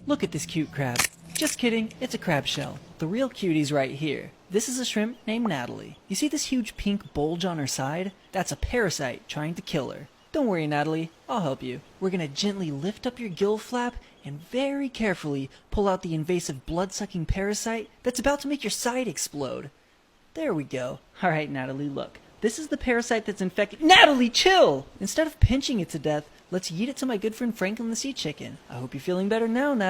Look at this cute crab. Just kidding, it's a crab shell. The real cutie's right here. This is a shrimp named Natalie. You see this huge pink bulge on her side? That's a parasite trying to kill her. Don't worry, Natalie, I'll help you. We're gonna gently lift up your gill flap and very carefully pull out the invasive blood-sucking parasite that's about to make your side explode. There we go. Alright, Natalie, look. This is the parasite that's infected— Natalie, chill! Instead of pinching it to death, let's yeet it to my good friend Franklin the sea chicken. I hope you're feeling better now, Natalie.